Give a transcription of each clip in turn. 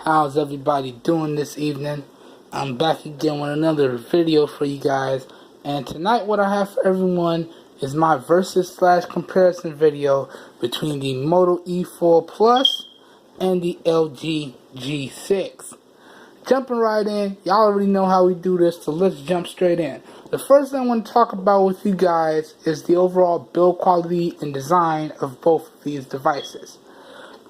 How's everybody doing this evening? I'm back again with another video for you guys, and tonight what I have for everyone is my versus / comparison video between the Moto E4 Plus and the LG G6. Jumping right in, y'all already know how we do this, so let's jump straight in. The first thing I want to talk about with you guys is the overall build quality and design of both of these devices.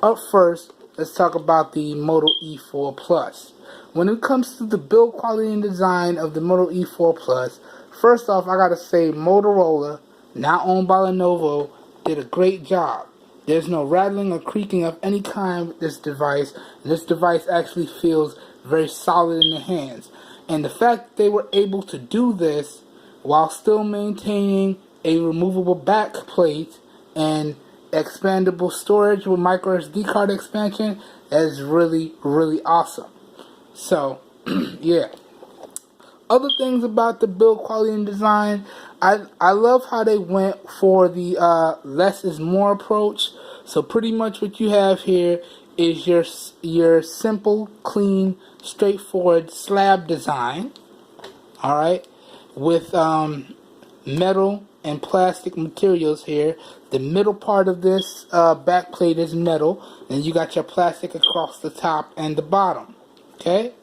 Up first, let's talk about the Moto E4 Plus. When it comes to the build quality and design of the Moto E4 Plus, first off, I gotta say Motorola, now owned by Lenovo, did a great job. There's no rattling or creaking of any kind with this device. This device actually feels very solid in the hands. And the fact that they were able to do this while still maintaining a removable back plate and expandable storage with microSD card expansion is really awesome. So yeah, other things about the build quality and design, I love how they went for the less is more approach. So pretty much what you have here is your simple, clean, straightforward slab design, alright, with metal and plastic materials here. The middle part of this back plate is metal, and you got your plastic across the top and the bottom. Okay?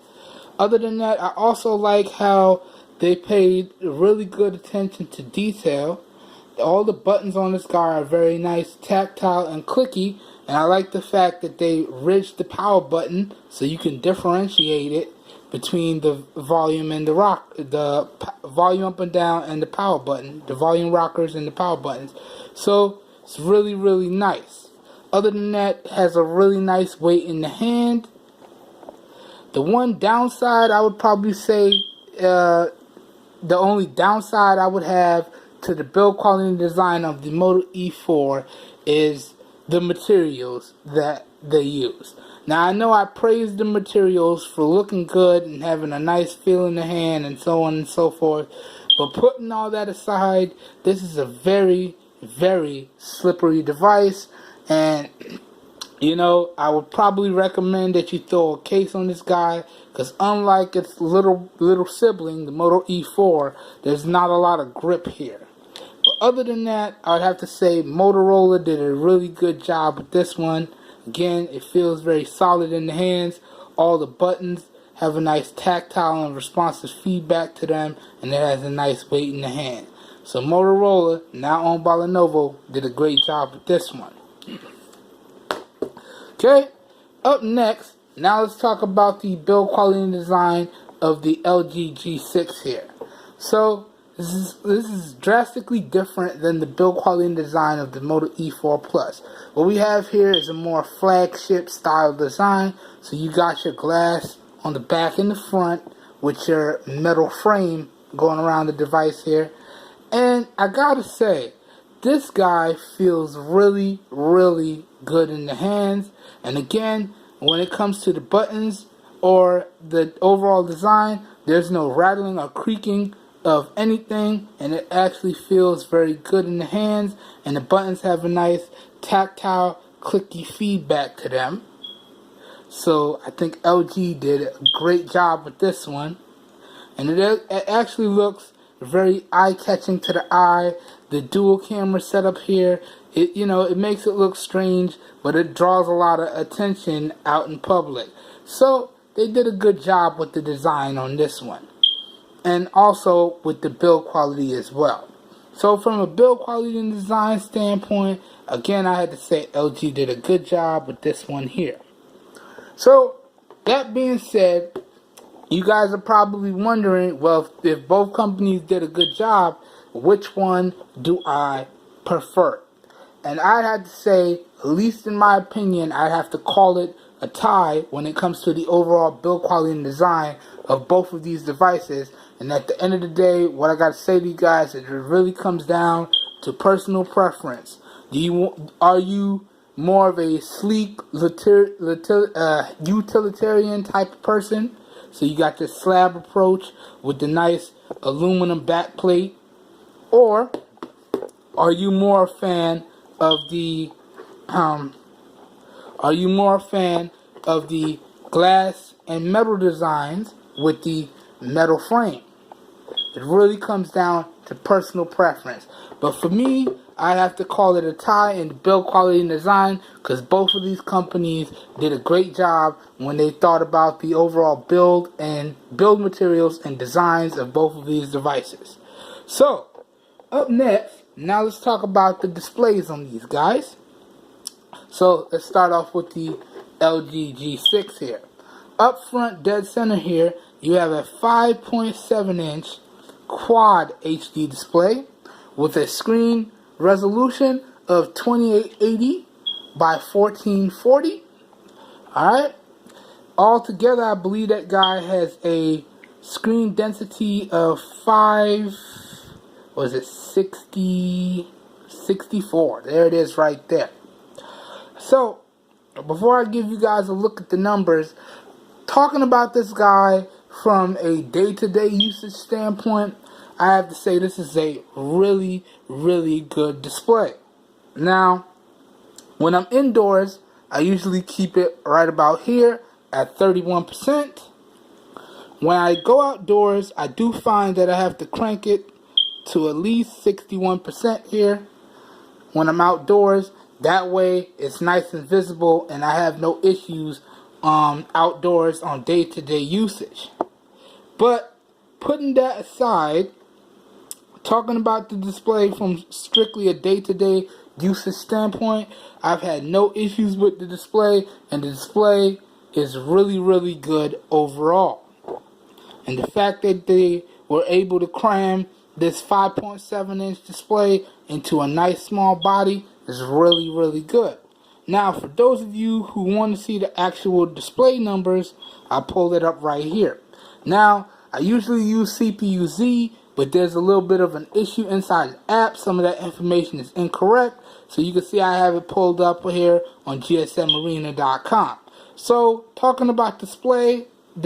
Other than that, I also like how they paid really good attention to detail. All the buttons on this guy are very nice, tactile and clicky, and I like the fact that they ridged the power button so you can differentiate it between the volume and the volume up and down and the power button, the volume rockers and the power buttons. So it's really nice. Other than that, it has a really nice weight in the hand. The one downside I would probably say, the only downside I would have to the build quality and design of the Moto E4 is the materials that they use. Now I know I praised the materials for looking good and having a nice feel in the hand and so on and so forth, but putting all that aside, this is a very slippery device, and you know, I would probably recommend that you throw a case on this guy, because unlike its little sibling, the Moto E4, there's not a lot of grip here. But other than that, I would have to say Motorola did a really good job with this one. Again, it feels very solid in the hands. All the buttons have a nice tactile and responsive feedback to them, and it has a nice weight in the hand. So Motorola, now owned by Lenovo, did a great job with this one. Okay, up next, now let's talk about the build quality and design of the LG G6 here. So this is drastically different than the build quality and design of the Moto E4 Plus. What we have here is a more flagship style design. So you got your glass on the back and the front with your metal frame going around the device here. And I gotta say, this guy feels really good in the hands. And again, when it comes to the buttons or the overall design, there's no rattling or creaking of anything, and it actually feels very good in the hands, and the buttons have a nice tactile clicky feedback to them. So I think LG did a great job with this one, and it actually looks very eye-catching to the eye. The dual camera setup here, it makes it look strange, but it draws a lot of attention out in public. So they did a good job with the design on this one, and also with the build quality as well. So from a build quality and design standpoint, again, I had to say LG did a good job with this one here. So that being said, you guys are probably wondering, well, if both companies did a good job, which one do I prefer? And I'd have to say, at least in my opinion, I'd have to call it a tie when it comes to the overall build quality and design of both of these devices. And at the end of the day, what I got to say to you guys is it really comes down to personal preference. Are you more of a sleek, utilitarian type of person? So you got this slab approach with the nice aluminum back plate, or are you more a fan of the glass and metal designs with the metal frame. It really comes down to personal preference. But for me, I have to call it a tie in build quality and design, because both of these companies did a great job when they thought about the overall build materials and designs of both of these devices. So, up next, now let's talk about the displays on these guys. So, let's start off with the LG G6 here. Up front, dead center here, you have a 5.7 inch quad HD display with a screen resolution of 2880 by 1440. Alright. Altogether, I believe that guy has a screen density of 64. There it is right there. So, before I give you guys a look at the numbers, talking about this guy from a day-to-day usage standpoint, I have to say this is a really, really good display. Now, when I'm indoors, I usually keep it right about here at 31%. When I go outdoors, I do find that I have to crank it to at least 61% here when I'm outdoors. That way, it's nice and visible, and I have no issues outdoors on day-to-day usage. But putting that aside, talking about the display from strictly a day-to-day usage standpoint, I've had no issues with the display, and the display is really, really good overall. And the fact that they were able to cram this 5.7 inch display into a nice small body is really, really good. Now, for those of you who want to see the actual display numbers, I pulled it up right here. Now, I usually use CPU-Z, but there's a little bit of an issue inside the app. Some of that information is incorrect. So you can see I have it pulled up here on gsmarena.com. So, talking about the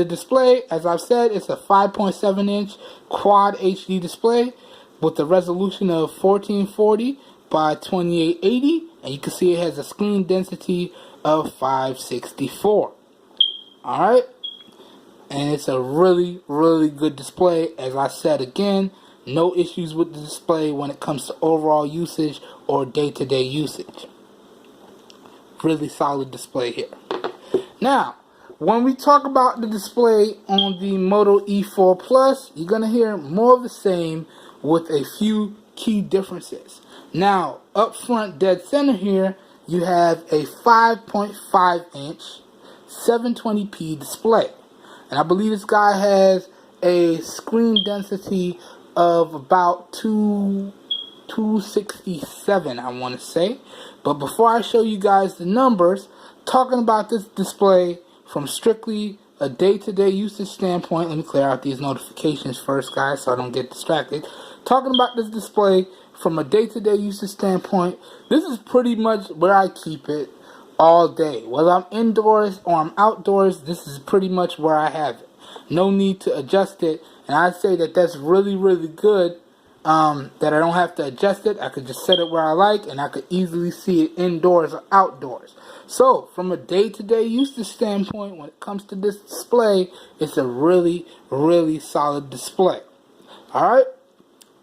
display, as I've said, it's a 5.7 inch quad HD display with a resolution of 1440 by 2880, and you can see it has a screen density of 564. Alright, and it's a really, really good display. As I said again, no issues with the display when it comes to overall usage or day-to-day usage. Really solid display here. Now, when we talk about the display on the Moto E4 Plus, you're going to hear more of the same with a few key differences. Now, up front, dead center here, you have a 5.5 inch 720p display. And I believe this guy has a screen density of about 267, I want to say. But before I show you guys the numbers, talking about this display from strictly a day-to-day usage standpoint, let me clear out these notifications first, guys, so I don't get distracted. Talking about this display from a day-to-day usage standpoint, this is pretty much where I keep it all day. Whether I'm indoors or I'm outdoors, this is pretty much where I have it. No need to adjust it, and I'd say that that's really, really good, that I don't have to adjust it. I could just set it where I like, and I could easily see it indoors or outdoors. So, from a day-to-day usage standpoint, when it comes to this display, it's a really, really solid display. Alright?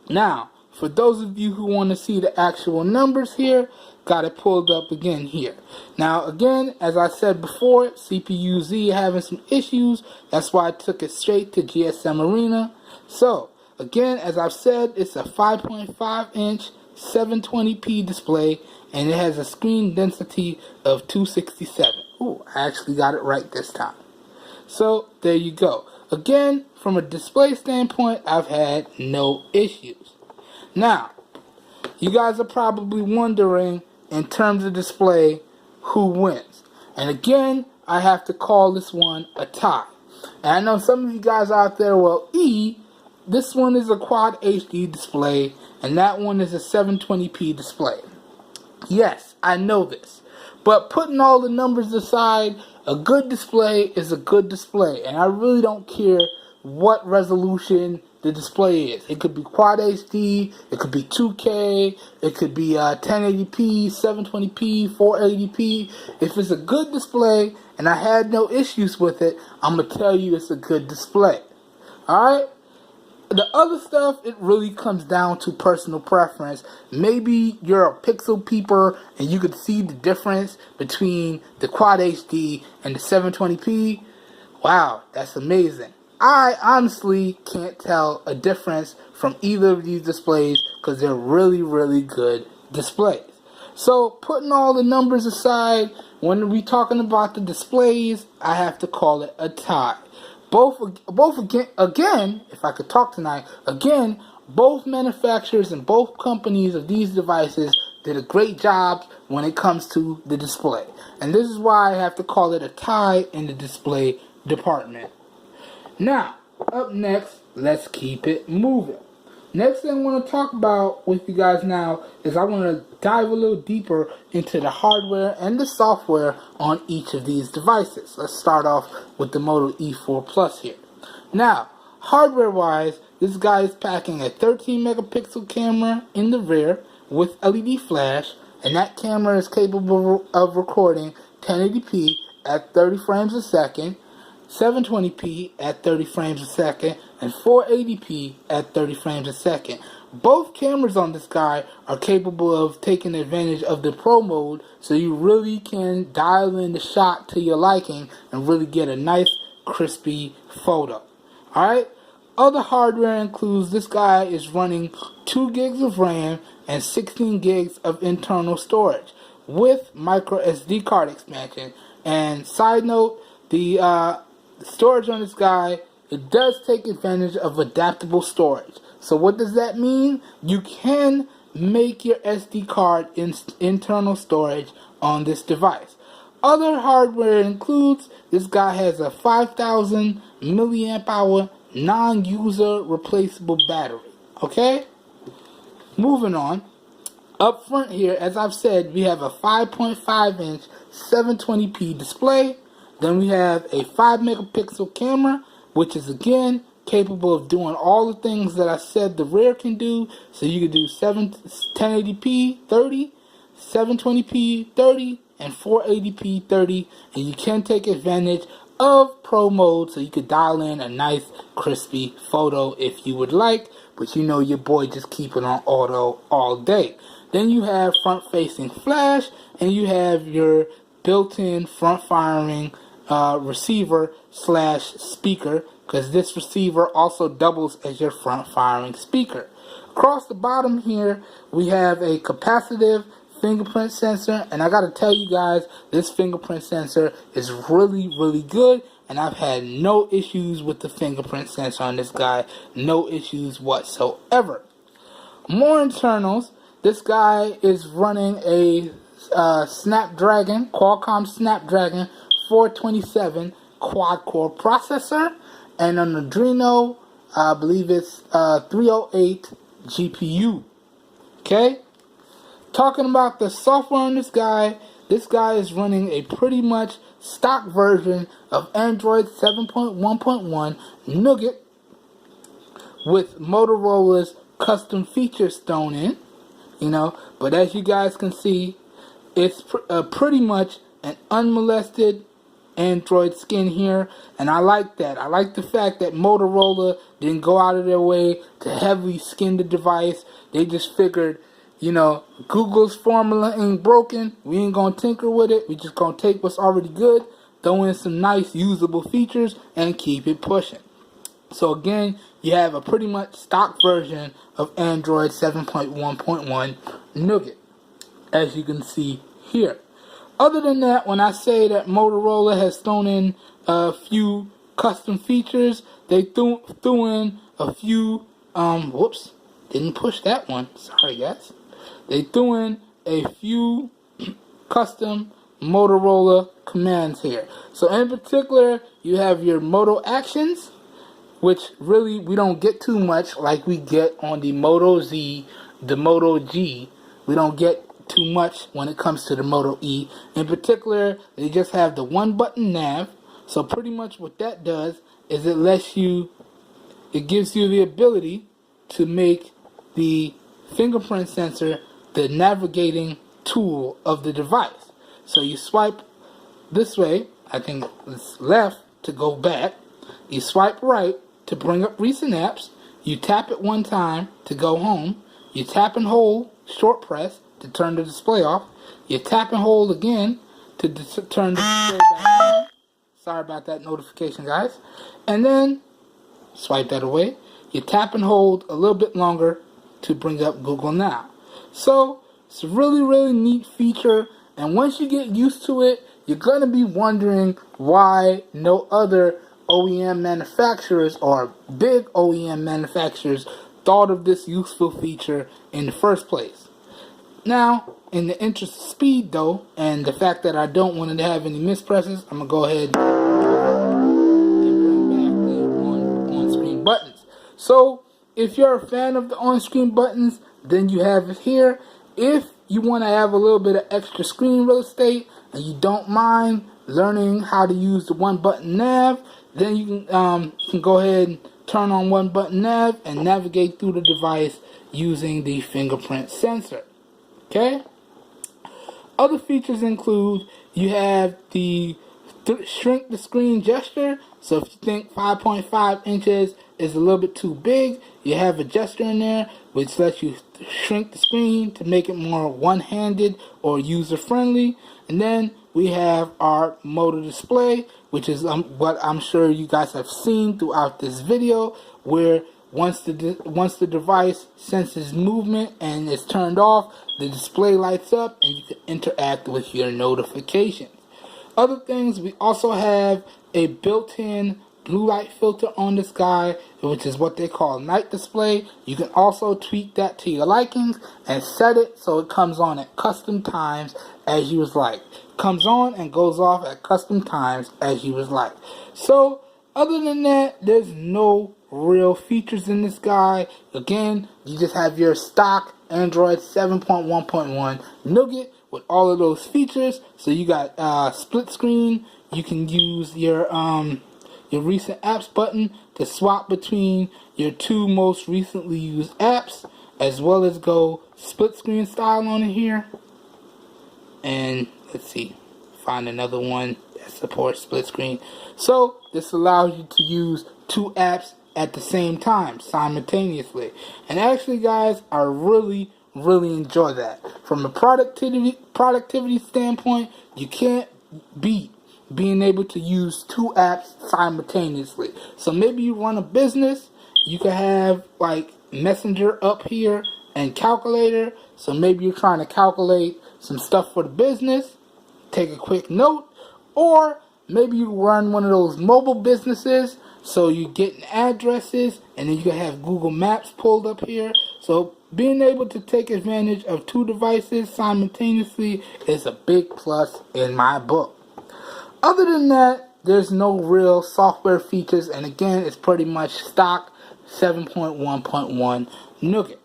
Now, for those of you who want to see the actual numbers here, got it pulled up again here. Now, again, as I said before, CPU-Z having some issues. That's why I took it straight to GSM Arena. So, again, as I've said, it's a 5.5 inch 720p display, and it has a screen density of 267. Ooh, I actually got it right this time. So, there you go. Again, from a display standpoint, I've had no issues. Now, you guys are probably wondering, in terms of display, who wins. And again, I have to call this one a tie. And I know some of you guys out there, well, this one is a quad HD display, and that one is a 720p display. Yes, I know this. But putting all the numbers aside, a good display is a good display. And I really don't care what resolution the display is. It could be quad HD, it could be 2K, it could be 1080p, 720p, 480p. If it's a good display and I had no issues with it, I'm going to tell you it's a good display. Alright? The other stuff, it really comes down to personal preference. Maybe you're a pixel peeper and you could see the difference between the Quad HD and the 720p. Wow, that's amazing. I honestly can't tell a difference from either of these displays because they're really, really good displays. So, putting all the numbers aside, when we're talking about the displays, I have to call it a tie. Both again, if I could talk tonight, again, both manufacturers and both companies of these devices did a great job when it comes to the display. And this is why I have to call it a tie in the display department. Now, up next, let's keep it moving. Next thing I want to talk about with you guys now is I want to dive a little deeper into the hardware and the software on each of these devices. Let's start off with the Moto E4 Plus here. Now, hardware-wise, this guy is packing a 13 megapixel camera in the rear with LED flash, and that camera is capable of recording 1080p at 30 frames a second, 720p at 30 frames a second, and 480p at 30 frames a second. Both cameras on this guy are capable of taking advantage of the Pro mode, so you really can dial in the shot to your liking and really get a nice crispy photo. Alright? Other hardware includes this guy is running 2 gigs of RAM and 16 gigs of internal storage with microSD card expansion. And side note, the storage on this guy, it does take advantage of adaptable storage. So what does that mean? You can make your SD card internal storage on this device. Other hardware includes this guy has a 5,000 milliamp hour non-user replaceable battery. Okay? Moving on. Up front here, as I've said, we have a 5.5 inch 720p display. Then we have a 5 megapixel camera, which is again capable of doing all the things that I said the rear can do. So you can do 1080p 30, 720p 30, and 480p 30, and you can take advantage of Pro mode, so you could dial in a nice crispy photo if you would like, but you know your boy just keep it on auto all day. Then you have front facing flash, and you have your built-in front firing receiver slash speaker, because this receiver also doubles as your front firing speaker. Across the bottom here we have a capacitive fingerprint sensor, and I gotta tell you guys, this fingerprint sensor is really, really good, and I've had no issues with the fingerprint sensor on this guy, no issues whatsoever. More internals, this guy is running a Qualcomm Snapdragon 427 quad-core processor, and an Adreno, I believe it's 308 GPU. Okay? Talking about the software on this guy is running a pretty much stock version of Android 7.1.1 Nougat with Motorola's custom features thrown in, but as you guys can see, it's pretty much an unmolested Android skin here, and I like that. I like the fact that Motorola didn't go out of their way to heavily skin the device. They just figured, Google's formula ain't broken. We ain't gonna tinker with it. We just gonna take what's already good, throw in some nice usable features, and keep it pushing. So again, you have a pretty much stock version of Android 7.1.1 Nougat, as you can see here. Other than that, when I say that Motorola has thrown in a few custom features, they threw in a few, whoops, didn't push that one, sorry guys. They threw in a few custom Motorola commands here. So in particular, you have your Moto Actions, which really we don't get too much like we get on the Moto Z, the Moto G. We don't get too much when it comes to the Moto E. In particular, they just have the one button nav. So pretty much what that does is it gives you the ability to make the fingerprint sensor the navigating tool of the device. So you swipe this way I think it's left to go back. You swipe right to bring up recent apps. You tap it one time to go home. You tap and hold short press to turn the display off. You tap and hold again to turn the display back on. Sorry about that notification, guys. And then swipe that away. You tap and hold a little bit longer to bring up Google Now. So it's a really, really neat feature. And once you get used to it, you're going to be wondering why no other OEM manufacturers or big OEM manufacturers thought of this useful feature in the first place. Now, in the interest of speed though, and the fact that I don't want to have any mispresses, I'm going to go ahead and bring back the on-screen buttons. So, if you're a fan of the on-screen buttons, then you have it here. If you want to have a little bit of extra screen real estate and you don't mind learning how to use the one-button nav, then you can go ahead and turn on one-button nav and navigate through the device using the fingerprint sensor. Okay? Other features include you have the shrink the screen gesture. So if you think 5.5 inches is a little bit too big, you have a gesture in there which lets you shrink the screen to make it more one-handed or user-friendly. And then we have our Moto display, which is what I'm sure you guys have seen throughout this video, where once the device senses movement and is turned off, the display lights up and you can interact with your notifications. Other things, we also have a built-in blue light filter on this guy, which is what they call night display. You can also tweak that to your likings and set it so it comes on at custom times as you would like. Comes on and goes off at custom times as you would like. So other than that, there's no real features in this guy. Again, you just have your stock Android 7.1.1 Nougat with all of those features. So you got split screen. You can use your recent apps button to swap between your two most recently used apps, as well as go split screen style on it here. And let's see, find another one that supports split screen. So this allows you to use two apps at the same time simultaneously. And actually, guys, I really enjoy that. From a productivity standpoint, you can't beat being able to use two apps simultaneously. So maybe you run a business, you can have like Messenger up here and calculator. So maybe you're trying to calculate some stuff for the business, take a quick note, or maybe you run one of those mobile businesses, so you get addresses and then you can have Google Maps pulled up here. So being able to take advantage of two devices simultaneously is a big plus in my book. Other than that, there's no real software features, and again, it's pretty much stock 7.1.1 Nougat.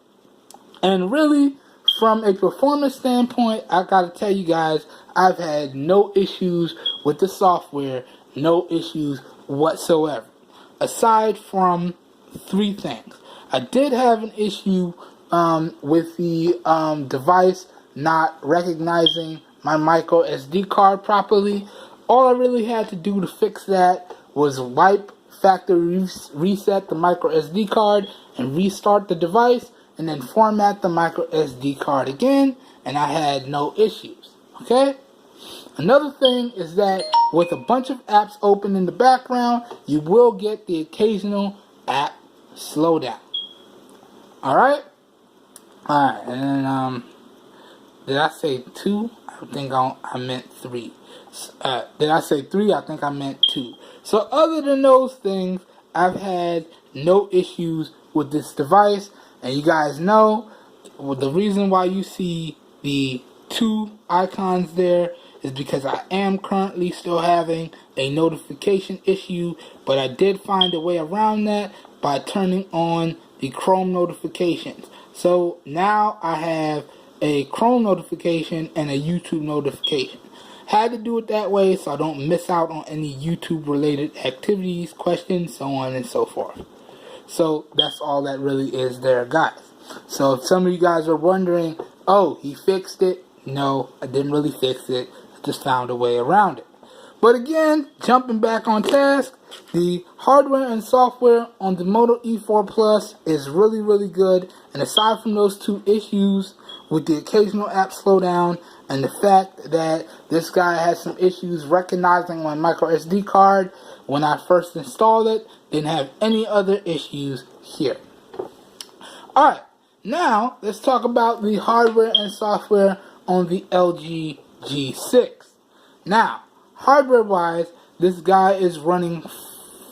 And really, from a performance standpoint, I gotta tell you guys, I've had no issues with the software, no issues whatsoever. Aside from three things. I did have an issue with the device not recognizing my micro SD card properly. All I really had to do to fix that was wipe factory reset the micro SD card and restart the device, and then format the micro SD card again, and I had no issues. Okay? Another thing is that with a bunch of apps open in the background, you will get the occasional app slowdown. Alright? Alright, and then, did I say 2? I think I meant 3. Did I say 3? I think I meant 2. So other than those things, I've had no issues with this device. And you guys know, the reason why you see the 2 icons there is because I am currently still having a notification issue, but I did find a way around that by turning on the Chrome notifications. So now I have a Chrome notification and a YouTube notification. Had to do it that way so I don't miss out on any YouTube related activities, questions, so on and so forth. So that's all that really is there, guys. So if some of you guys are wondering, oh, he fixed it. No, I didn't really fix it. I just found a way around it. But again, jumping back on task, the hardware and software on the Moto E4 Plus is really, really good. And aside from those two issues with the occasional app slowdown and the fact that this guy has some issues recognizing my microSD card when I first installed it, didn't have any other issues here. Alright, now let's talk about the hardware and software on the LG G6. Now, hardware-wise, this guy is running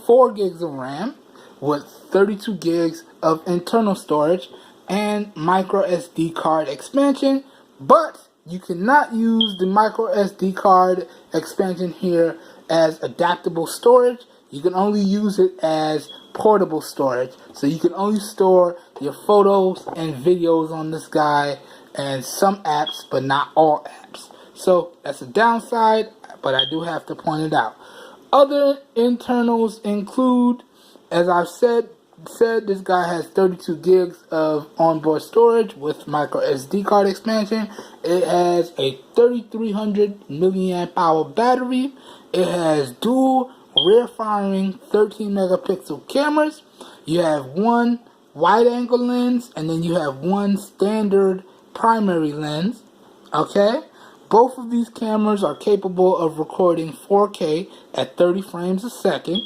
4 gigs of RAM with 32 gigs of internal storage and micro SD card expansion, but you cannot use the micro SD card expansion here as adaptable storage. You can only use it as portable storage. So you can only store your photos and videos on this guy and some apps, but not all apps. So that's a downside, but I do have to point it out. Other internals include, as I've said, this guy has 32 gigs of onboard storage with micro SD card expansion. It has a 3300 milliamp hour battery. It has dual rear firing 13 megapixel cameras. You have one wide angle lens, and then you have one standard primary lens. Okay? Both of these cameras are capable of recording 4K at 30 frames a second,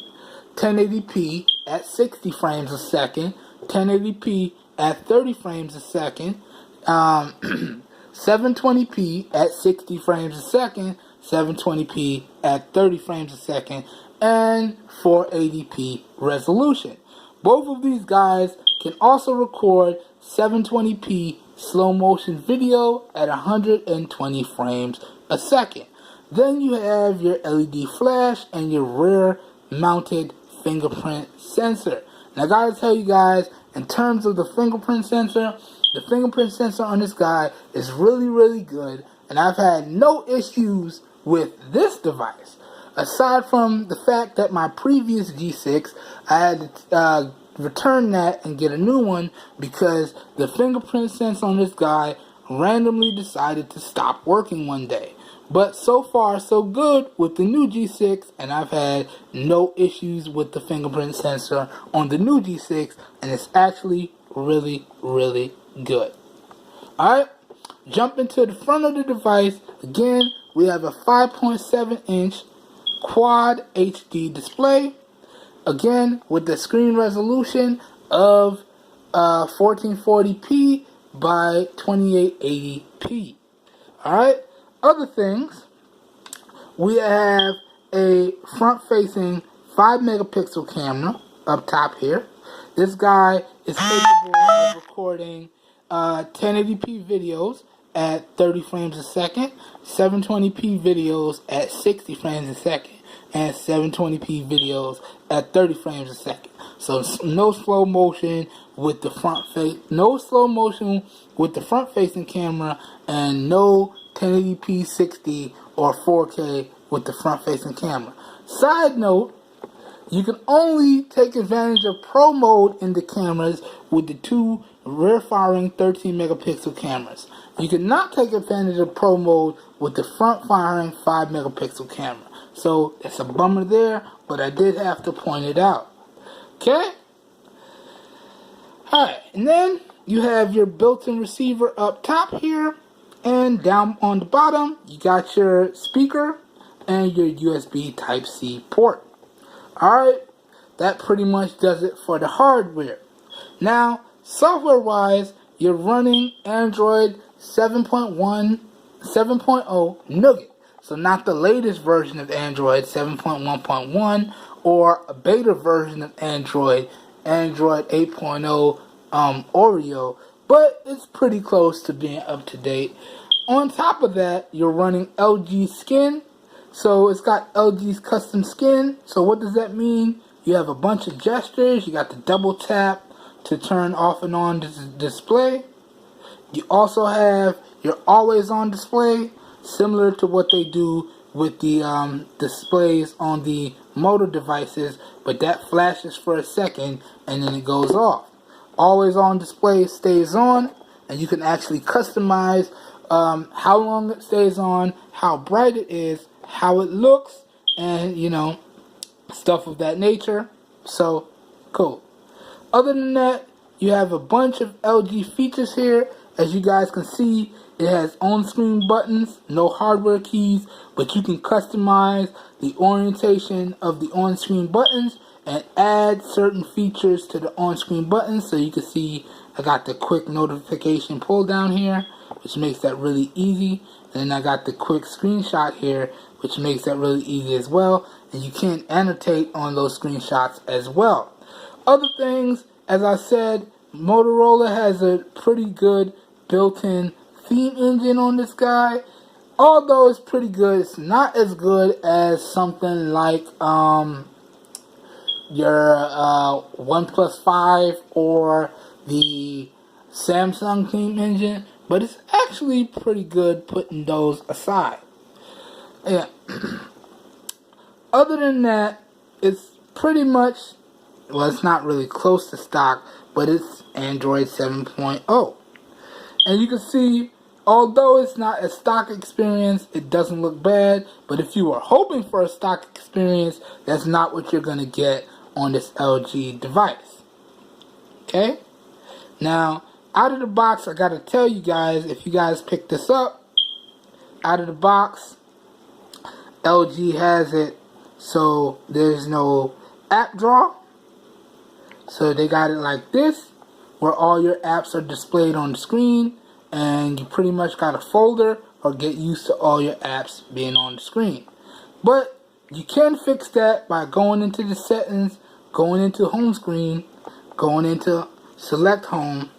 1080p at 60 frames a second, 1080p at 30 frames a second, 720p at 60 frames a second, 720p at 30 frames a second, and 480p resolution. Both of these guys can also record 720p slow motion video at 120 frames a second. Then you have your LED flash and your rear mounted fingerprint sensor. Now I gotta tell you guys, in terms of the fingerprint sensor on this guy is really, really good, and I've had no issues with this device. Aside from the fact that my previous G6, I had to return that and get a new one because the fingerprint sensor on this guy randomly decided to stop working one day. But so far so good with the new G6, and I've had no issues with the fingerprint sensor on the new G6, and it's actually really, really good. Alright, jumping to the front of the device. Again, we have a 5.7 inch quad HD display. Again, with the screen resolution of 1440p by 2880p. Alright, other things, we have a front-facing 5 megapixel camera up top here. This guy is capable of recording 1080p videos at 30 frames a second, 720p videos at 60 frames a second, and 720p videos at 30 frames a second. So no slow motion with the front facing camera, and no 1080p 60 or 4K with the front facing camera. Side note, you can only take advantage of Pro mode in the cameras with the two rear firing 13 megapixel cameras. You cannot take advantage of Pro mode with the front firing 5 megapixel camera. So it's a bummer there, but I did have to point it out. Okay? Alright, and then you have your built-in receiver up top here, and down on the bottom you got your speaker and your USB Type-C port. Alright, that pretty much does it for the hardware. Now, software-wise, you're running Android 7.0 Nougat. So not the latest version of Android 7.1.1 or a beta version of Android 8.0 Oreo, but it's pretty close to being up to date. On top of that, you're running LG Skin. So it's got LG's custom skin. So what does that mean? You have a bunch of gestures. You got the double tap to turn off and on the display. You also have your always on display, similar to what they do with the displays on the Moto devices, but that flashes for a second and then it goes off. Always on display stays on, and you can actually customize how long it stays on, how bright it is, how it looks, and stuff of that nature. So cool. Other than that, you have a bunch of LG features here. As you guys can see, it has on-screen buttons, no hardware keys, but you can customize the orientation of the on-screen buttons and add certain features to the on-screen buttons. So you can see I got the quick notification pull down here, which makes that really easy. And then I got the quick screenshot here, which makes that really easy as well. And you can annotate on those screenshots as well. Other things, as I said, Motorola has a pretty good built-in theme engine on this guy. Although it's pretty good, it's not as good as something like your OnePlus 5 or the Samsung theme engine, but it's actually pretty good putting those aside. Yeah. Other than that, it's pretty much, well, it's not really close to stock, but it's Android 7.0. And you can see, although it's not a stock experience, it doesn't look bad. But if you are hoping for a stock experience, that's not what you're going to get on this LG device. Okay? Now, out of the box, I got to tell you guys, if you guys pick this up, out of the box, LG has it so there's no app drawer. So they got it like this, where all your apps are displayed on the screen, and you pretty much got a folder or get used to all your apps being on the screen. But you can fix that by going into the settings, going into home screen, going into select home,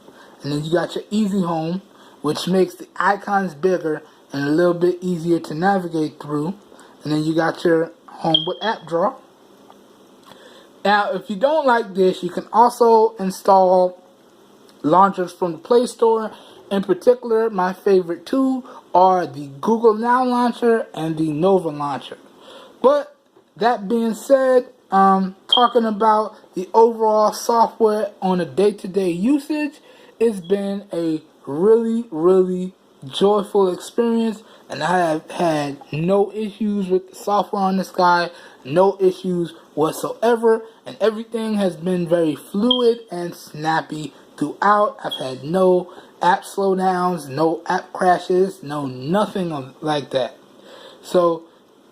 and then you got your easy home, which makes the icons bigger and a little bit easier to navigate through. And then you got your home with app drawer. Now, if you don't like this, you can also install launchers from the Play Store. In particular, my favorite two are the Google Now launcher and the Nova launcher. But that being said, talking about the overall software on a day-to-day usage, it's been a really joyful experience, and I have had no issues with the software on this guy, no issues whatsoever, and everything has been very fluid and snappy throughout. I've had no app slowdowns, no app crashes, no nothing like that. So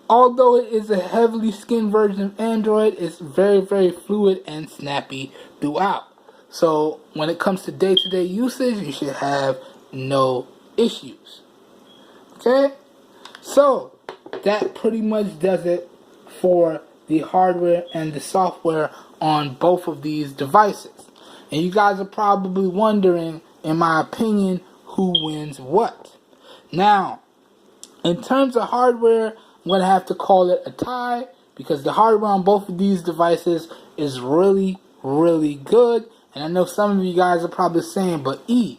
although it is a heavily skinned version of Android, it's very fluid and snappy throughout. So when it comes to day-to-day usage, you should have no issues. Okay? So that pretty much does it for the hardware and the software on both of these devices. And you guys are probably wondering, in my opinion, who wins what. Now, in terms of hardware, I'm going to have to call it a tie, because the hardware on both of these devices is really good. And I know some of you guys are probably saying, but 2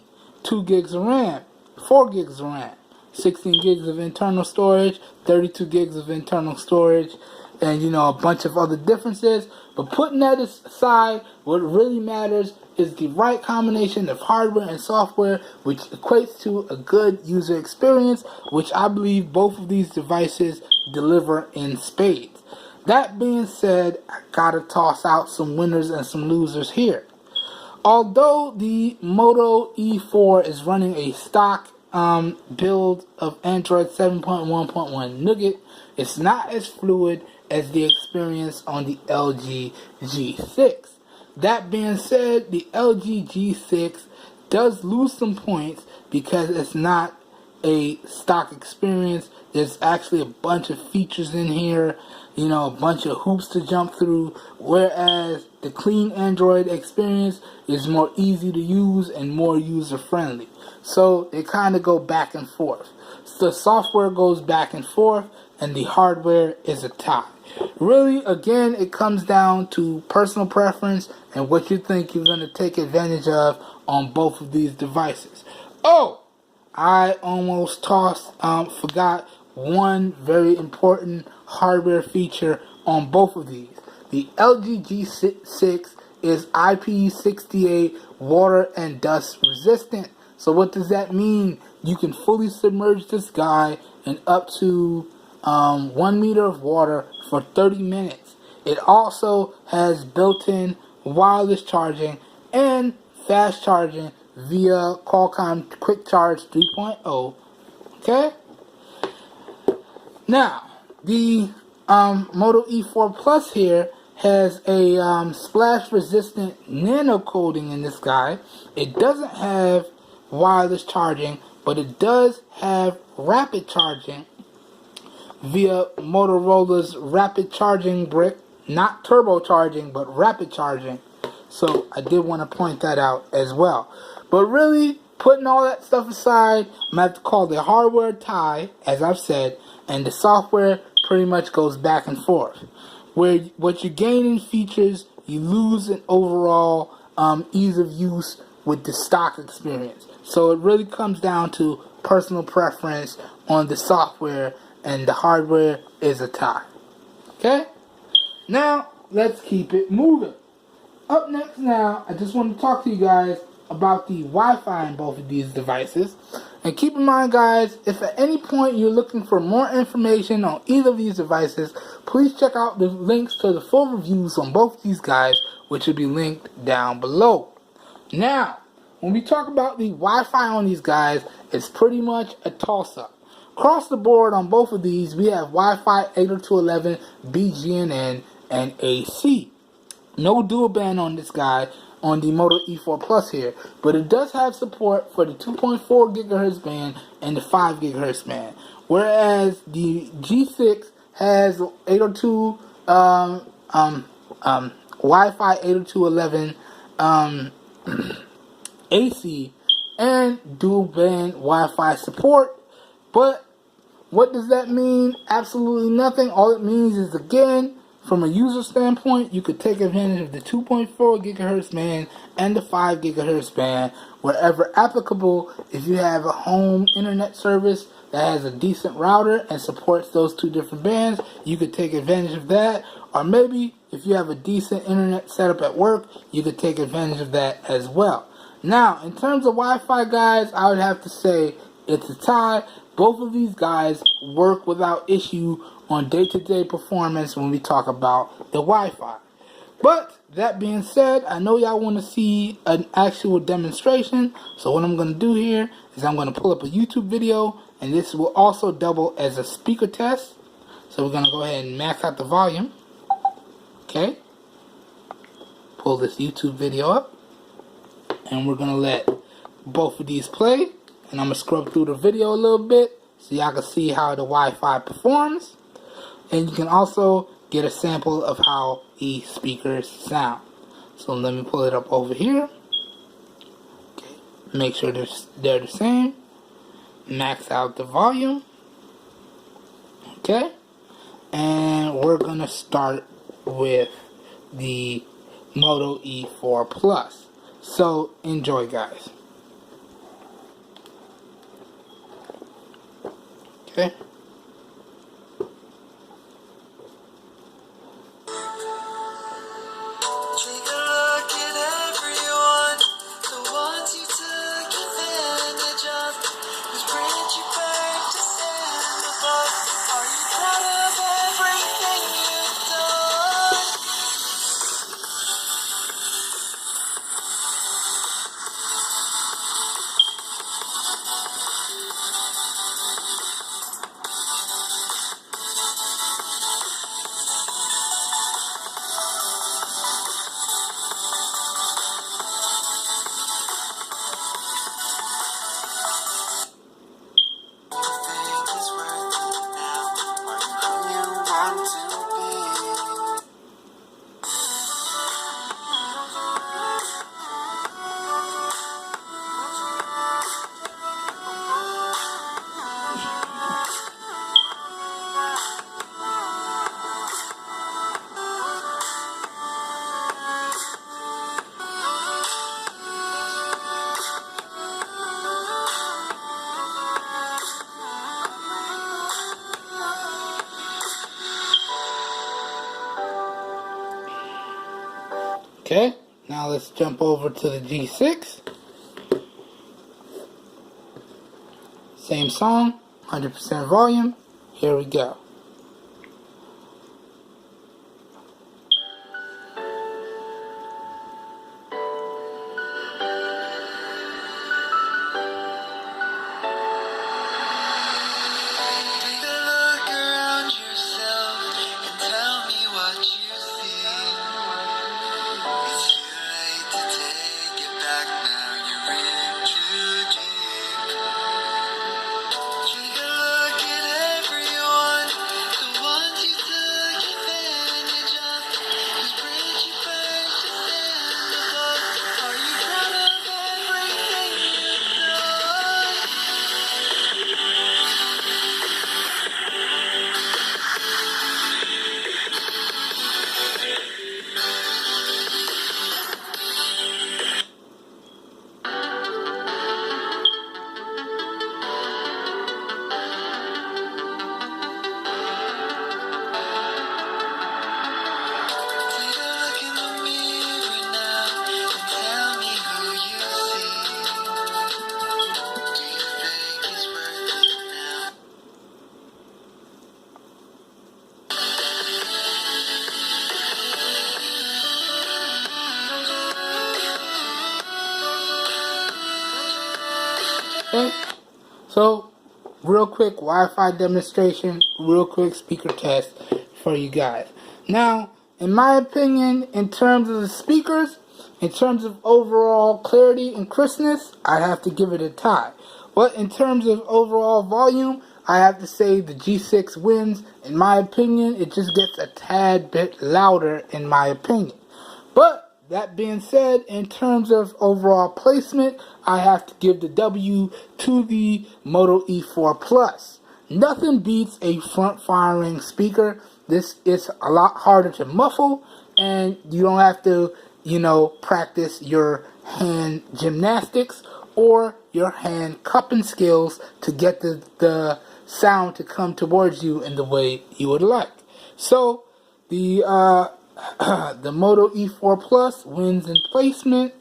gigs of RAM, 4 gigs of RAM, 16 gigs of internal storage, 32 gigs of internal storage, and a bunch of other differences. But putting that aside, what really matters is the right combination of hardware and software, which equates to a good user experience, which I believe both of these devices deliver in spades. That being said, I gotta toss out some winners and some losers here. Although the Moto E4 is running a stock build of Android 7.1.1 Nougat, it's not as fluid as the experience on the LG G6. That being said, the LG G6 does lose some points because it's not a stock experience. There's actually a bunch of features in here, a bunch of hoops to jump through, whereas the clean Android experience is more easy to use and more user friendly. So they kind of go back and forth. So the software goes back and forth, and the hardware is a tie. Really, again, it comes down to personal preference and what you think you're going to take advantage of on both of these devices. Oh, I almost forgot one very important hardware feature on both of these. The LG G6 is IP68 water and dust resistant. So what does that mean? You can fully submerge this guy in up to 1 meter of water for 30 minutes. It also has built-in wireless charging and fast charging via Qualcomm Quick Charge 3.0. Okay? Now, the Moto E4 Plus here has a splash-resistant nano coating in this guy. It doesn't have wireless charging, but it does have rapid charging via Motorola's rapid charging brick. Not turbocharging, but rapid charging. So I did want to point that out as well. But really, putting all that stuff aside, I'm going to have to call the hardware tie, as I've said, and the software pretty much goes back and forth. Where what you gain in features, you lose in overall ease of use with the stock experience. So it really comes down to personal preference on the software, and the hardware is a tie. Okay? Now, let's keep it moving. Up next now, I just want to talk to you guys about the Wi-Fi in both of these devices. And keep in mind, guys, if at any point you're looking for more information on either of these devices, please check out the links to the full reviews on both of these guys, which will be linked down below. Now, when we talk about the Wi-Fi on these guys, it's pretty much a toss-up. Across the board on both of these, we have Wi-Fi 802.11, BGNN, and AC. No dual band on this guy on the Moto E4 Plus here, but it does have support for the 2.4 gigahertz band and the 5 gigahertz band. Whereas the G6 has 802 Wi-Fi 802.11 AC and dual band Wi-Fi support. But what does that mean? Absolutely nothing. All it means is, again, from a user standpoint, you could take advantage of the 2.4 gigahertz band and the 5 gigahertz band wherever applicable. If you have a home internet service that has a decent router and supports those two different bands, you could take advantage of that. Or maybe if you have a decent internet setup at work, you could take advantage of that as well. Now, in terms of Wi-Fi, guys, I would have to say it's a tie. Both of these guys work without issue on day-to-day performance when we talk about the Wi-Fi. But that being said, I know y'all want to see an actual demonstration, so what I'm going to do here is I'm going to pull up a YouTube video, and this will also double as a speaker test. So we're going to go ahead and max out the volume. Okay, pull this YouTube video up, and we're going to let both of these play, and I'm going to scrub through the video a little bit so y'all can see how the Wi-Fi performs. And you can also get a sample of how the speakers sound. So let me pull it up over here. Okay. Make sure they're the same. Max out the volume. Okay. And we're going to start with the Moto E4 Plus. So enjoy, guys. Okay. Okay, now let's jump over to the G6. Same song, 100% volume. Here we go. Okay, so real quick Wi-Fi demonstration, real quick speaker test for you guys. Now, in my opinion, in terms of the speakers, in terms of overall clarity and crispness, I have to give it a tie. But in terms of overall volume, I have to say the G6 wins. In my opinion, it just gets a tad bit louder in my opinion. But that being said, in terms of overall placement, I have to give the W to the Moto E4 Plus. Nothing beats a front-firing speaker. This is a lot harder to muffle, and you don't have to, practice your hand gymnastics or your hand cupping skills to get the sound to come towards you in the way you would like. So, the Moto E4 Plus wins in placement.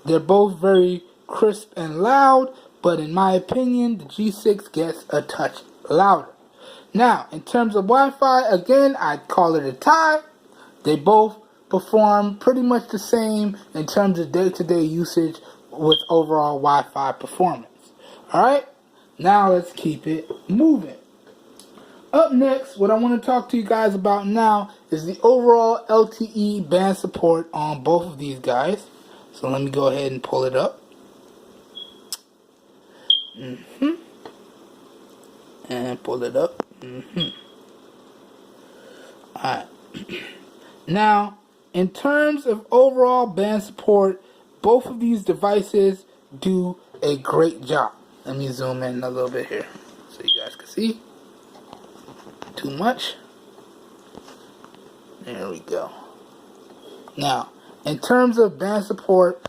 They're both very crisp and loud, but in my opinion, the G6 gets a touch louder. Now, in terms of Wi-Fi, again, I'd call it a tie. They both perform pretty much the same in terms of day-to-day usage with overall Wi-Fi performance. Alright, now let's keep it moving. Up next, what I want to talk to you guys about now is the overall LTE band support on both of these guys. So let me go ahead and pull it up. And pull it up. Alright. Now, in terms of overall band support, both of these devices do a great job. Let me zoom in a little bit here so you guys can see. Too much. There we go. Now, in terms of band support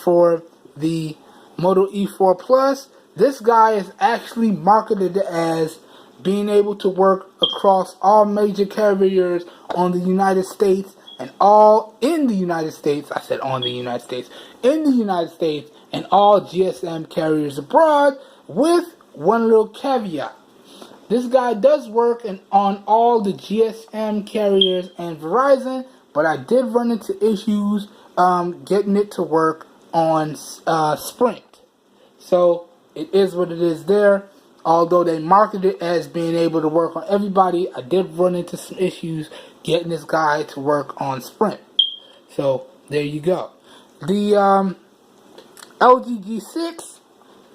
for the Moto E4 Plus, this guy is actually marketed as being able to work across all major carriers on the United States and all in the United States. I said on the United States. In the United States and all GSM carriers abroad, with one little caveat. This guy does work on all the GSM carriers and Verizon, but I did run into issues getting it to work on Sprint. So it is what it is there. Although they market it as being able to work on everybody, I did run into some issues getting this guy to work on Sprint. So there you go. The LG G6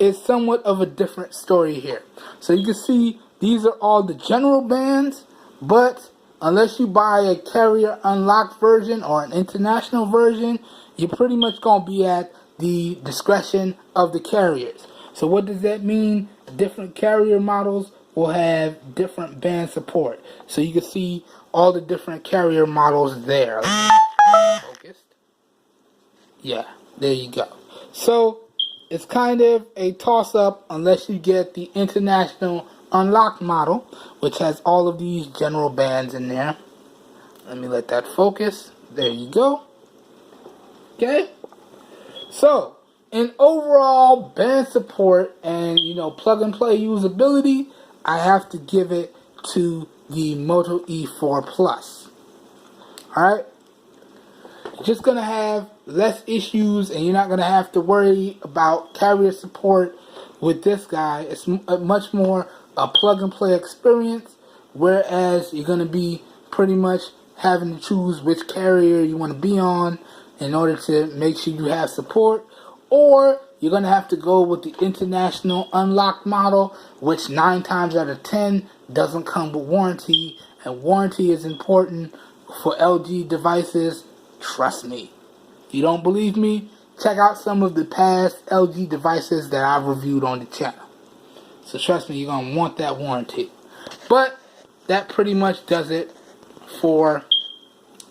is somewhat of a different story here. So you can see these are all the general bands, but unless you buy a carrier unlocked version or an international version, you're pretty much going to be at the discretion of the carriers. So what does that mean? Different carrier models will have different band support. So you can see all the different carrier models there. Focused. Yeah, there you go. So it's kind of a toss-up unless you get the international unlocked model, which has all of these general bands in there. Let me let that focus. There you go. Okay. So in overall band support and plug and play usability, I have to give it to the Moto E4 Plus. Alright? You're just gonna have less issues and you're not gonna have to worry about carrier support with this guy. It's much more a plug and play experience, whereas you're gonna be pretty much having to choose which carrier you want to be on in order to make sure you have support. Or you're going to have to go with the international unlocked model, which 9 times out of 10 doesn't come with warranty. And warranty is important for LG devices. Trust me. If you don't believe me, check out some of the past LG devices that I've reviewed on the channel. So trust me, you're going to want that warranty. But that pretty much does it for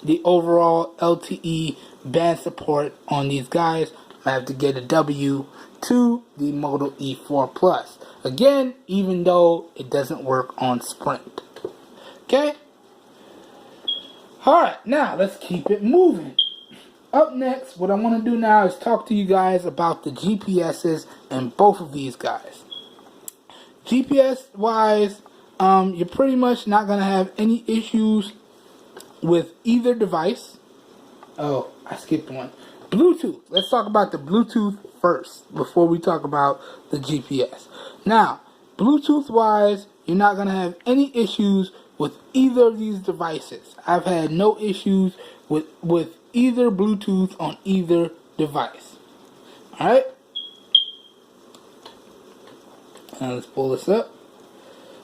the overall LTE band support on these guys. I have to get a W to the Moto E4 Plus. Again, even though it doesn't work on Sprint. Okay? Alright, now let's keep it moving. Up next, what I want to do now is talk to you guys about the GPSs in both of these guys. GPS wise, you're pretty much not going to have any issues with either device. Oh, I skipped one. Bluetooth. Let's talk about the Bluetooth first before we talk about the GPS. Now, Bluetooth wise, you're not going to have any issues with either of these devices. I've had no issues with either Bluetooth on either device. Alright? Now let's pull this up.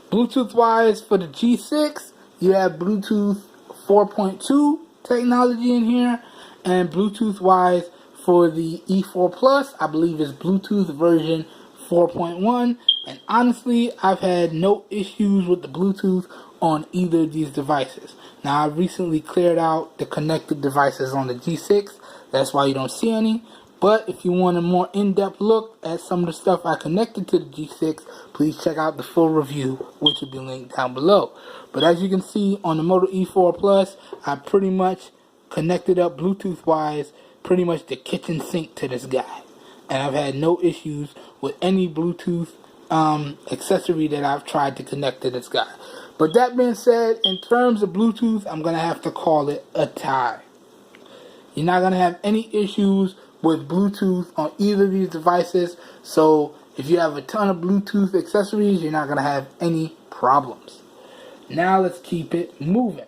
Bluetooth wise for the G6, you have Bluetooth 4.2 technology in here, and Bluetooth wise for the E4 Plus, I believe is Bluetooth version 4.1, and honestly, I've had no issues with the Bluetooth on either of these devices. Now, I've recently cleared out the connected devices on the G6, that's why you don't see any. But if you want a more in-depth look at some of the stuff I connected to the G6, please check out the full review, which will be linked down below. But as you can see on the Moto E4 Plus, I pretty much connected up Bluetooth-wise, pretty much the kitchen sink to this guy. And I've had no issues with any Bluetooth accessory that I've tried to connect to this guy. But that being said, in terms of Bluetooth, I'm going to have to call it a tie. You're not going to have any issues with Bluetooth on either of these devices. So if you have a ton of Bluetooth accessories, you're not going to have any problems. Now let's keep it moving.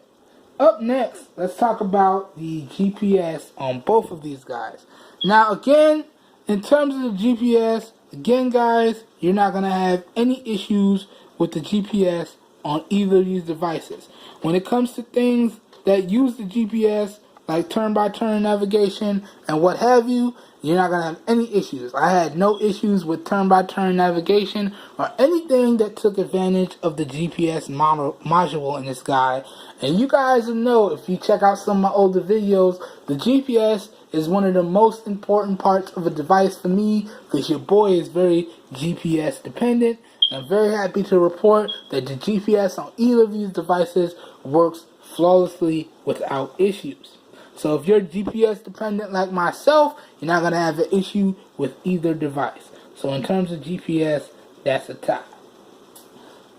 Up next, let's talk about the GPS on both of these guys. Now again, in terms of the GPS, again guys, you're not going to have any issues with the GPS on either of these devices. When it comes to things that use the GPS, like turn-by-turn navigation and what have you, you're not going to have any issues. I had no issues with turn-by-turn navigation or anything that took advantage of the GPS module in this guy. And you guys will know, if you check out some of my older videos, the GPS is one of the most important parts of a device for me, because your boy is very GPS dependent. And I'm very happy to report that the GPS on either of these devices works flawlessly without issues. So if you're GPS dependent like myself, you're not going to have an issue with either device. So in terms of GPS, that's a tie.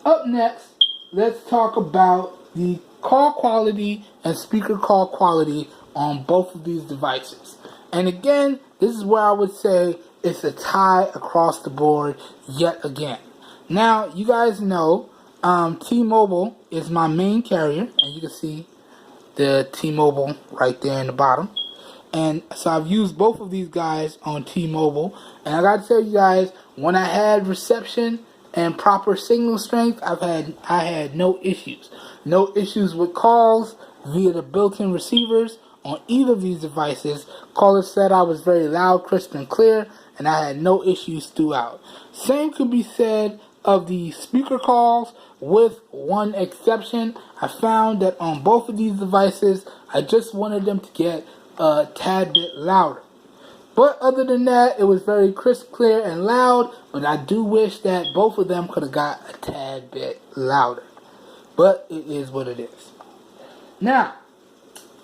Up next, let's talk about the call quality and speaker call quality on both of these devices. And again, this is where I would say it's a tie across the board yet again. Now, you guys know T-Mobile is my main carrier, and you can see the T-Mobile right there in the bottom. And so I've used both of these guys on T-Mobile, and I gotta tell you guys, when I had reception and proper signal strength, I had no issues. No issues with calls via the built-in receivers on either of these devices. Callers said I was very loud, crisp, and clear, and I had no issues throughout. Same could be said of the speaker calls, with one exception. I found that on both of these devices, I just wanted them to get a tad bit louder. But other than that, it was very crisp, clear, and loud, but I do wish that both of them could have got a tad bit louder. But it is what it is. Now,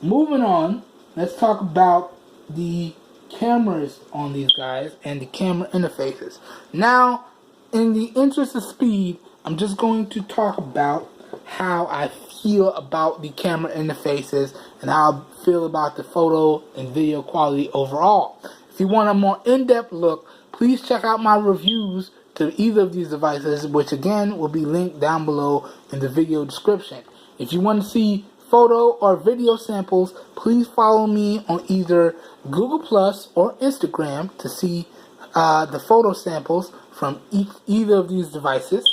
moving on, let's talk about the cameras on these guys and the camera interfaces. Now, in the interest of speed, I'm just going to talk about how I feel about the camera interfaces and how I feel about the photo and video quality overall. If you want a more in-depth look, please check out my reviews to either of these devices, which again will be linked down below in the video description. If you want to see photo or video samples, please follow me on either Google Plus or Instagram to see the photo samples from either of these devices.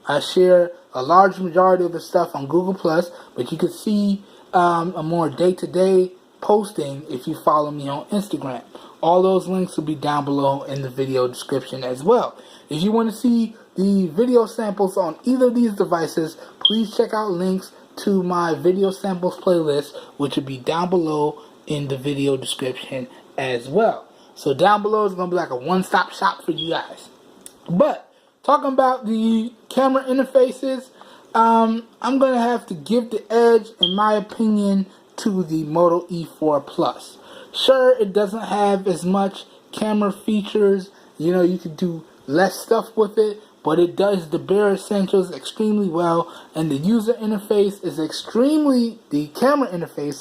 I share a large majority of the stuff on Google Plus, but you can see a more day-to-day posting if you follow me on Instagram. All those links will be down below in the video description as well. If you want to see the video samples on either of these devices, please check out links to my video samples playlist, which will be down below in the video description as well. So down below is going to be like a one-stop shop for you guys. But talking about the camera interfaces, I'm going to have to give the edge, in my opinion, to the Moto E4 Plus. Sure, it doesn't have as much camera features, you know, you can do less stuff with it, but it does the bare essentials extremely well, and the user interface is the camera interface,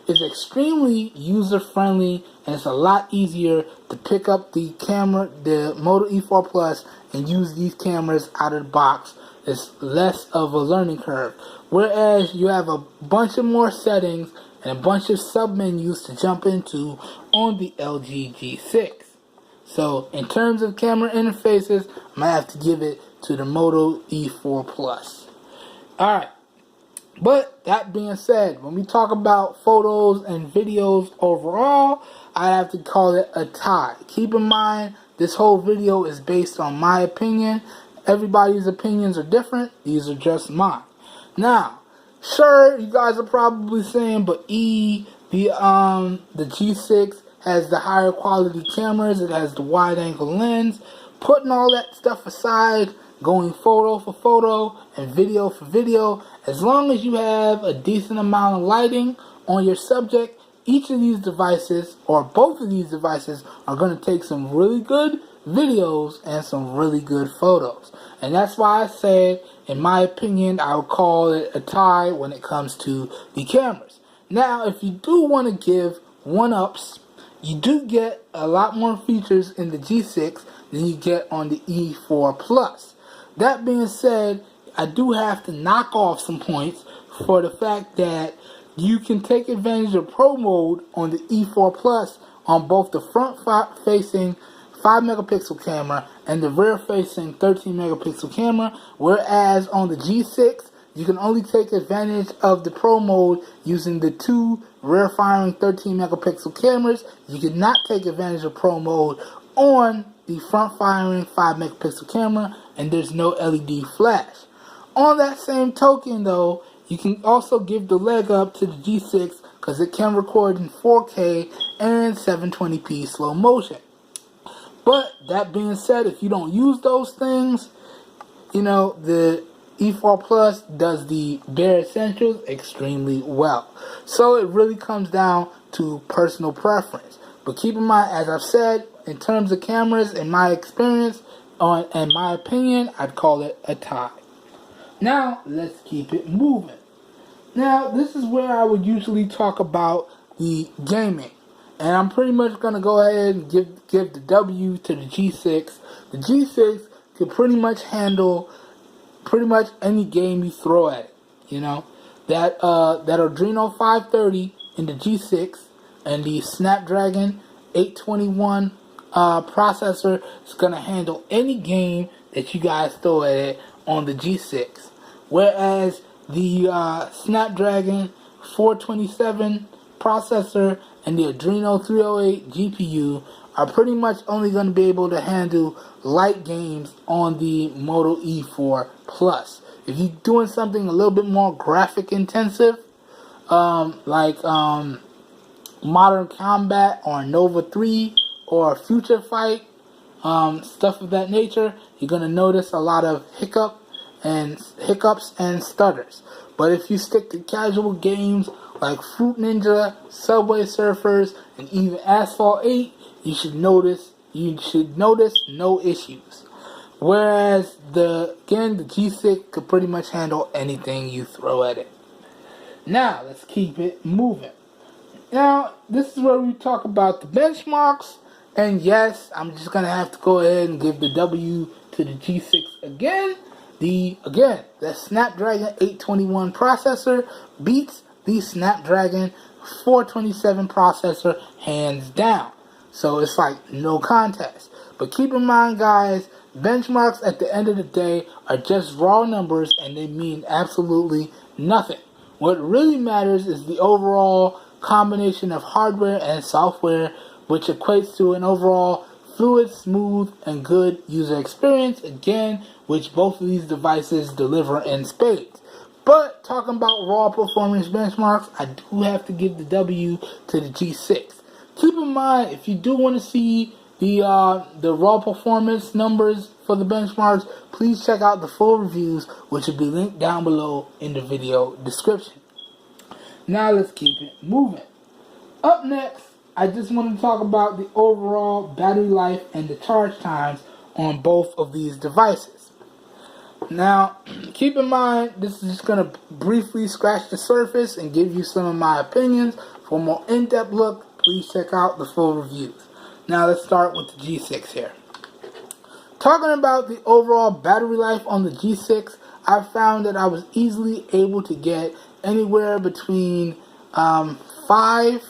is extremely user-friendly, and it's a lot easier to pick up the camera, the Moto E4 Plus, and use these cameras out of the box. It's less of a learning curve. Whereas you have a bunch of more settings and a bunch of sub-menus to jump into on the LG G6. So, in terms of camera interfaces, I'm going to have to give it to the Moto E4 Plus. Alright. But, that being said, when we talk about photos and videos overall, I have to call it a tie. Keep in mind, this whole video is based on my opinion. Everybody's opinions are different. These are just mine. Now, sure, you guys are probably saying, but the G6 has the higher quality cameras. It has the wide angle lens. Putting all that stuff aside, going photo for photo and video for video, as long as you have a decent amount of lighting on your subject, each of these devices, or both of these devices, are going to take some really good videos and some really good photos. And that's why I said, in my opinion, I would call it a tie when it comes to the cameras. Now, if you do want to give one-ups, you do get a lot more features in the G6 than you get on the E4 Plus. That being said, I do have to knock off some points for the fact that you can take advantage of Pro Mode on the E4 Plus on both the front-facing 5 megapixel camera and the rear-facing 13 megapixel camera, whereas on the G6, you can only take advantage of the Pro Mode using the two rear-firing 13 megapixel cameras. You cannot take advantage of Pro Mode on the front-firing 5 megapixel camera, and there's no LED flash. On that same token, though, you can also give the leg up to the G6 because it can record in 4K and 720p slow motion. But that being said, if you don't use those things, you know, the E4 Plus does the bare essentials extremely well. So it really comes down to personal preference. But keep in mind, as I've said, in terms of cameras, in my experience, in my opinion, I'd call it a tie. Now, let's keep it moving. Now, this is where I would usually talk about the gaming. And I'm pretty much going to go ahead and give the W to the G6. The G6 can pretty much handle pretty much any game you throw at it. You know, that Adreno 530 in the G6 and the Snapdragon 821 processor is going to handle any game that you guys throw at it on the G6. Whereas the Snapdragon 427 processor and the Adreno 308 GPU are pretty much only going to be able to handle light games on the Moto E4 Plus. If you're doing something a little bit more graphic intensive, like Modern Combat or Nova 3 or Future Fight, stuff of that nature, you're going to notice a lot of hiccups and stutters. But if you stick to casual games like Fruit Ninja, Subway Surfers, and even Asphalt 8, you should notice no issues. Whereas the G6 could pretty much handle anything you throw at it. Now let's keep it moving. Now this is where we talk about the benchmarks, and yes, I'm just gonna have to go ahead and give the W to the G6 again. The Snapdragon 821 processor beats the Snapdragon 427 processor hands down. So it's like no contest. But keep in mind, guys, benchmarks at the end of the day are just raw numbers and they mean absolutely nothing. What really matters is the overall combination of hardware and software, which equates to an overall fluid, smooth, and good user experience, again, which both of these devices deliver in spades. But talking about raw performance benchmarks, I do have to give the W to the G6. Keep in mind, if you do want to see the raw performance numbers for the benchmarks, please check out the full reviews, which will be linked down below in the video description. Now let's keep it moving. Up next, I just want to talk about the overall battery life and the charge times on both of these devices. Now, keep in mind, this is just going to briefly scratch the surface and give you some of my opinions, For a more in-depth look, please check out the full reviews. Now let's start with the G6 here. Talking about the overall battery life on the G6, I found that I was easily able to get anywhere between 5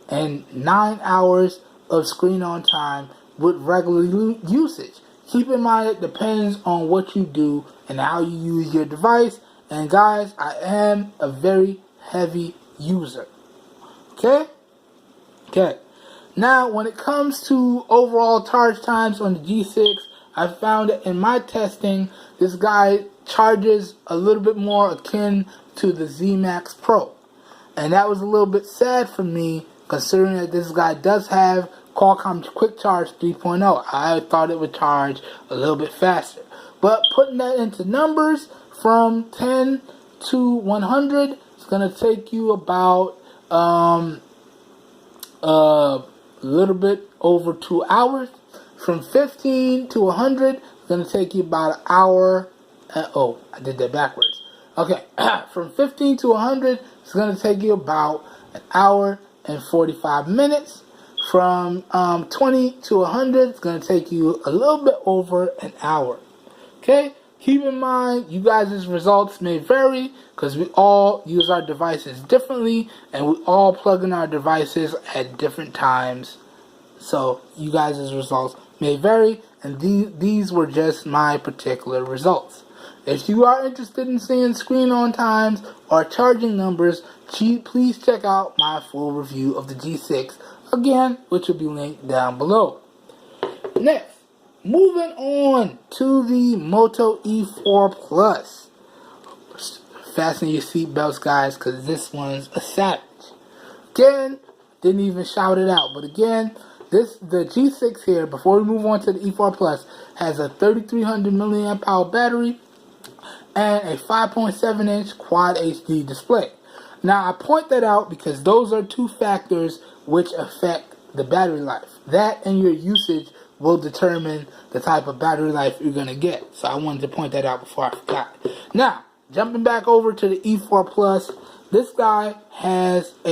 and 9 hours of screen on time with regular usage. Keep in mind it depends on what you do and how you use your device. And guys, I am a very heavy user. Okay. Now, when it comes to overall charge times on the G6, I found that in my testing, this guy charges a little bit more akin to the Z Max Pro. And that was a little bit sad for me, considering that this guy does have Qualcomm's Quick Charge 3.0. I thought it would charge a little bit faster. But putting that into numbers, from 10 to 100, it's going to take you about a little bit over 2 hours. From 15 to 100, it's going to take you about an hour. Oh, I did that backwards. Okay, from 15 to 100, it's going to take you about an hour and 45 minutes. From 20 to 100, it's going to take you a little bit over an hour. Okay, keep in mind, you guys' results may vary because we all use our devices differently and we all plug in our devices at different times. So you guys' results may vary, and these were just my particular results. If you are interested in seeing screen on times or charging numbers, please check out my full review of the G6, again, which will be linked down below. Next, moving on to the Moto E4 Plus. Fasten your seatbelts, guys, because this one's a savage. Again, didn't even shout it out, but again, the G6 here, before we move on to the E4 Plus, has a 3300 milliamp hour battery and a 5.7 inch Quad HD display. Now, I point that out because those are two factors which affect the battery life. That and your usage will determine the type of battery life you're going to get. So I wanted to point that out before I forgot. Now, jumping back over to the E4 Plus, this guy has a